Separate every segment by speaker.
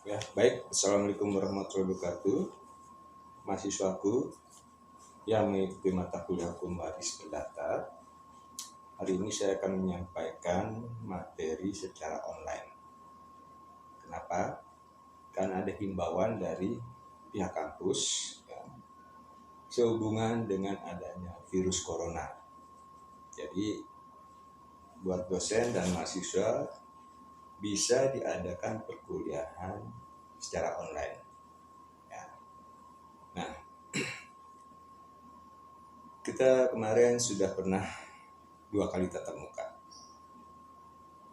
Speaker 1: Ya, baik. Assalamualaikum warahmatullahi wabarakatuh. Mahasiswaku yang mengikuti mata kuliah hukum waris perdata. Hari ini saya akan menyampaikan materi secara online. Kenapa? Karena ada himbauan dari pihak kampus ya, sehubungan dengan adanya virus corona. Jadi buat dosen dan mahasiswa bisa diadakan perkuliahan secara online. Ya. Nah, kita kemarin sudah pernah 2 kali tatap muka.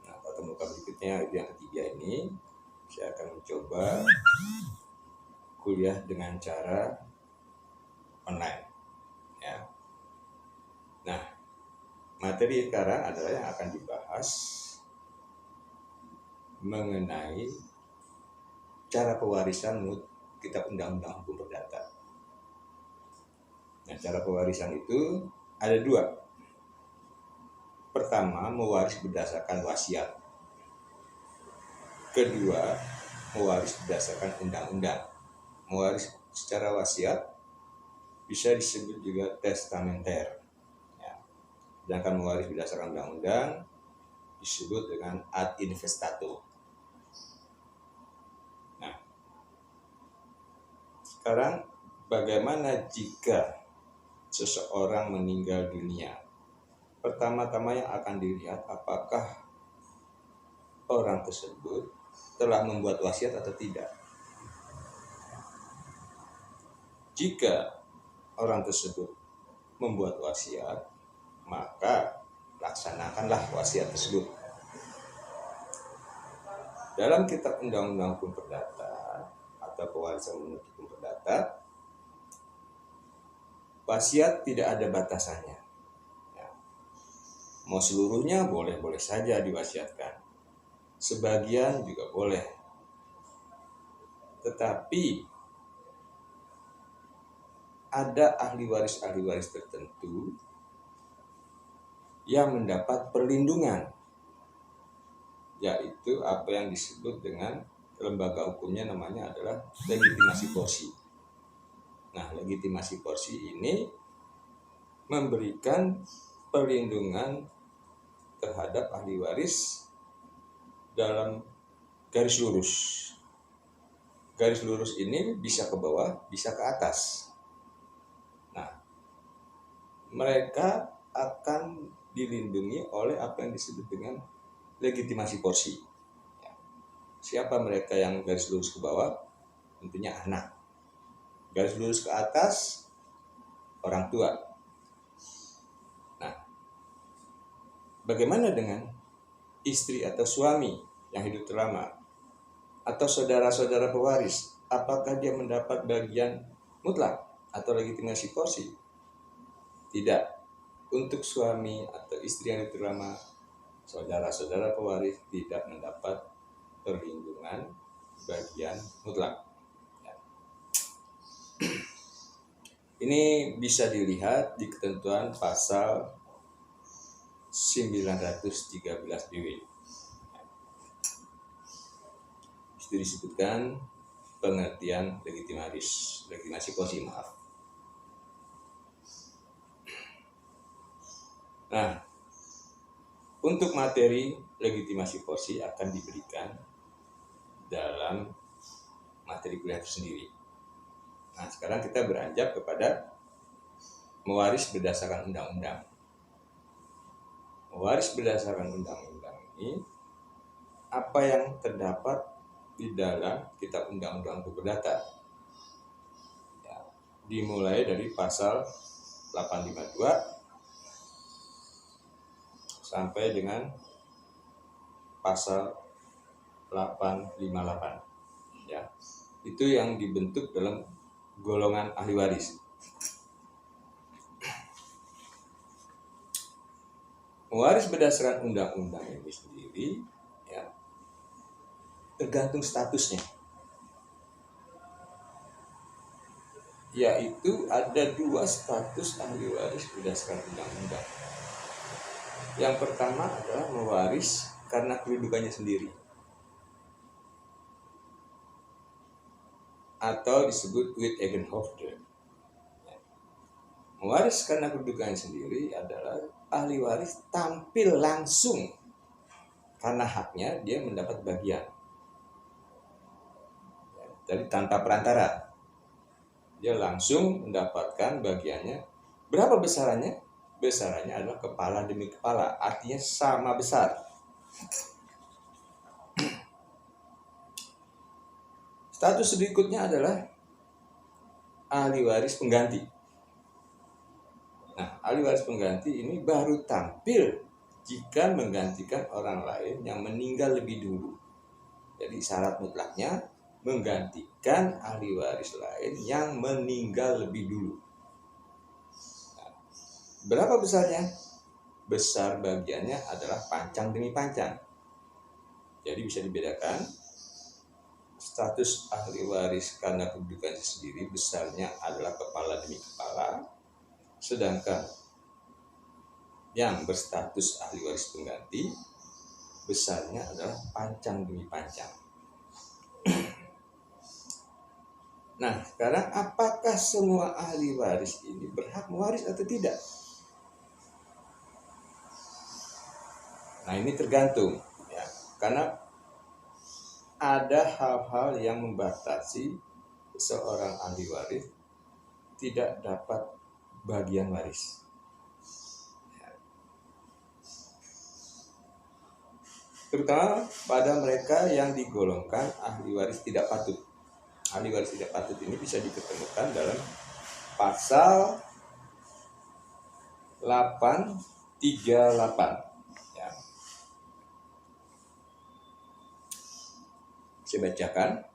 Speaker 1: Nah, tatap muka berikutnya yang ketiga ini saya akan mencoba kuliah dengan cara online. Ya. Nah, materi sekarang adalah yang akan dibahas mengenai cara pewarisan menurut Kitab Undang-Undang Hukum Perdata. Nah, cara pewarisan itu ada 2. Pertama, mewaris berdasarkan wasiat. Kedua, mewaris berdasarkan undang-undang. Mewaris secara wasiat bisa disebut juga testamenter. Ya. Sedangkan mewaris berdasarkan undang-undang disebut dengan ad intestato. Nah, sekarang bagaimana jika seseorang meninggal dunia? Pertama-tama yang akan dilihat apakah orang tersebut telah membuat wasiat atau tidak. Jika orang tersebut membuat wasiat, maka laksanakanlah wasiat tersebut. Dalam Kitab Undang-Undang Hukum Perdata atau pewarisan menurut hukum perdata, wasiat tidak ada batasannya. Ya. Mau seluruhnya boleh-boleh saja diwasiatkan. Sebagian juga boleh. Tetapi ada ahli waris tertentu yang mendapat perlindungan, yaitu apa yang disebut dengan lembaga hukumnya namanya adalah legitimasi porsi. Nah, legitimasi porsi ini memberikan perlindungan terhadap ahli waris dalam garis lurus. Garis lurus ini bisa ke bawah, bisa ke atas. Nah, mereka akan dilindungi oleh apa yang disebut dengan legitimasi porsi. Siapa mereka yang garis lurus ke bawah? Tentunya anak. Garis lurus ke atas, orang tua. Nah, bagaimana dengan istri atau suami yang hidup terlama? Atau saudara-saudara pewaris? Apakah dia mendapat bagian mutlak atau legitimasi porsi? Tidak. Untuk suami atau istri yang hidup terlama, saudara-saudara pewaris tidak mendapat perlindungan bagian mutlak. Ini bisa dilihat di ketentuan pasal 913 BW. Itu disebutkan pengertian legitimasi porsi, maaf. Nah, untuk materi legitimasi porsi akan diberikan dalam materi kuliah tersendiri. Nah, sekarang kita beranjak kepada mewaris berdasarkan undang-undang. Mewaris berdasarkan undang-undang ini apa yang terdapat di dalam Kitab Undang-Undang Hukum Perdata. Ya, dimulai dari pasal 852 sampai dengan pasal 858. Ya, itu yang dibentuk dalam golongan ahli waris. Mewaris berdasarkan undang-undang ini sendiri ya, tergantung statusnya. Yaitu ada 2 status ahli waris berdasarkan undang-undang. Yang pertama adalah mewaris karena kedudukannya sendiri. atau disebut Wittegenhofer. Mewaris karena kedudukannya sendiri adalah ahli waris tampil langsung karena haknya dia mendapat bagian. Jadi tanpa perantara, dia langsung mendapatkan bagiannya. Berapa besarannya? Besarannya adalah kepala demi kepala, artinya sama besar. Status berikutnya adalah ahli waris pengganti. Nah, ahli waris pengganti ini baru tampil jika menggantikan orang lain yang meninggal lebih dulu. Jadi syarat mutlaknya menggantikan ahli waris lain yang meninggal lebih dulu. Nah, berapa besarnya? Besar bagiannya adalah pancang demi pancang. Jadi bisa dibedakan, status ahli waris karena kedudukannya sendiri besarnya adalah kepala demi kepala, sedangkan yang berstatus ahli waris pengganti besarnya adalah pancang demi pancang. Nah, sekarang apakah semua ahli waris ini berhak mewaris atau tidak? Nah, ini tergantung ya, karena ada hal-hal yang membatasi seorang ahli waris tidak dapat bagian waris. Terutama pada mereka yang digolongkan ahli waris tidak patut. Ahli waris tidak patut ini bisa diketemukan dalam pasal 838. Ya. Saya bacakan.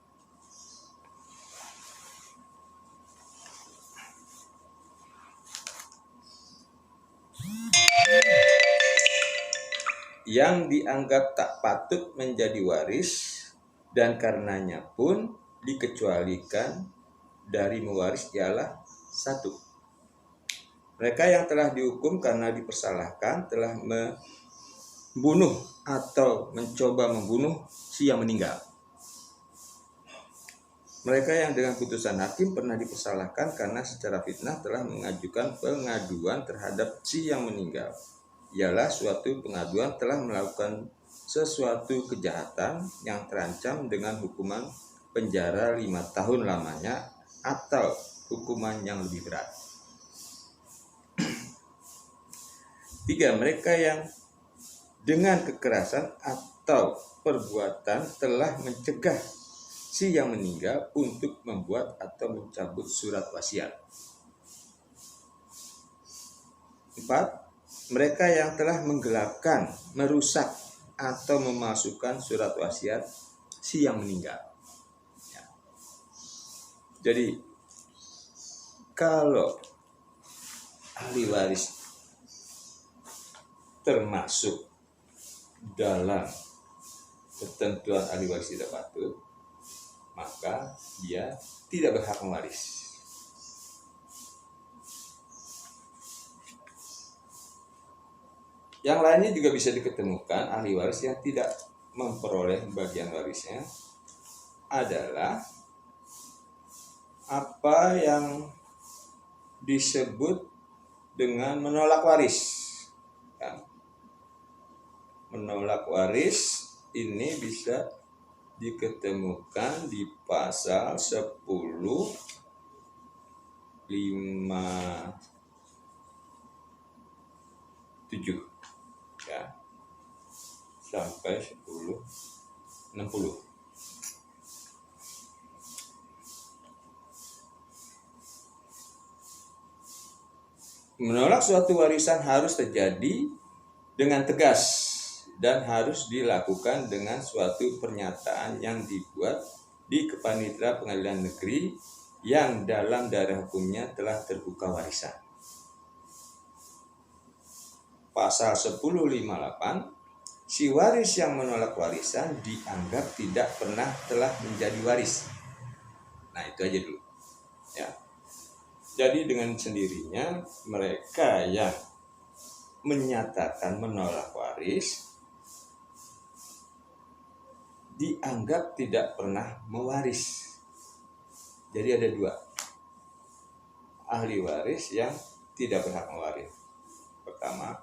Speaker 1: Yang dianggap tak patut menjadi waris dan karenanya pun dikecualikan dari mewaris ialah 1. Mereka yang telah dihukum karena dipersalahkan telah membunuh atau mencoba membunuh si yang meninggal. Mereka yang dengan putusan hakim pernah dipersalahkan karena secara fitnah telah mengajukan pengaduan terhadap si yang meninggal. Ialah suatu pengaduan telah melakukan sesuatu kejahatan yang terancam dengan hukuman penjara 5 tahun lamanya atau hukuman yang lebih berat. 3. Mereka yang dengan kekerasan atau perbuatan telah mencegah si yang meninggal untuk membuat atau mencabut surat wasiat. 4. Mereka yang telah menggelapkan, merusak, atau memasukkan surat wasiat si yang meninggal. Ya. Jadi, kalau ahli waris termasuk dalam ketentuan ahli waris tidak patut, maka dia tidak berhak mewaris. Yang lainnya juga bisa diketemukan ahli waris yang tidak memperoleh bagian warisnya adalah apa yang disebut dengan menolak waris. Ya. Menolak waris ini bisa diketemukan di pasal 1057 ya sampai 1060. Menolak suatu warisan harus terjadi dengan tegas dan harus dilakukan dengan suatu pernyataan yang dibuat di kepanitiaan pengadilan negeri yang dalam daerah hukumnya telah terbuka warisan. Pasal 1058, si waris yang menolak warisan dianggap tidak pernah telah menjadi waris. Nah, itu aja dulu. Ya. Jadi dengan sendirinya mereka yang menyatakan menolak waris dianggap tidak pernah mewaris. Jadi ada dua ahli waris yang tidak berhak mewaris. Pertama,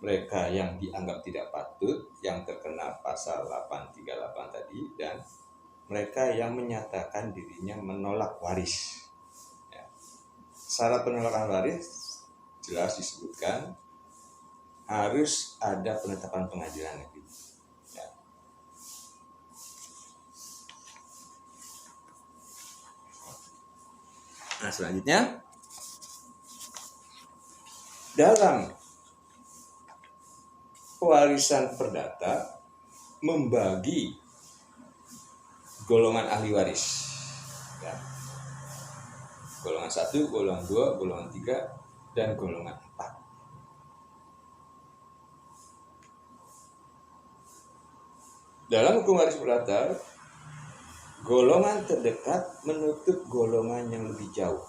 Speaker 1: mereka yang dianggap tidak patut, yang terkena pasal 838 tadi, dan mereka yang menyatakan dirinya menolak waris. Ya. Syarat penolakan waris jelas disebutkan, harus ada penetapan pengadilan negeri. Ya. Nah, selanjutnya dalam pewarisan perdata membagi golongan ahli waris. Ya. Golongan 1, golongan 2, golongan 3, dan golongan 4. Dalam hukum waris perdata, golongan terdekat menutup golongan yang lebih jauh.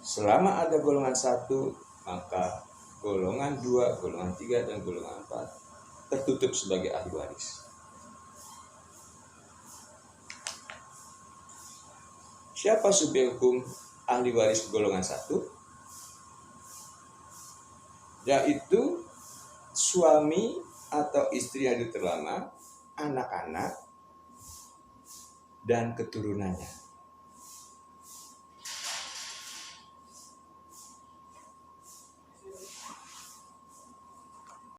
Speaker 1: Selama ada golongan 1, maka golongan 2, golongan 3, dan golongan 4 tertutup sebagai ahli waris. Siapa subjek hukum ahli waris golongan 1? Yaitu suami atau istri yang hidup terlama, anak-anak, dan keturunannya.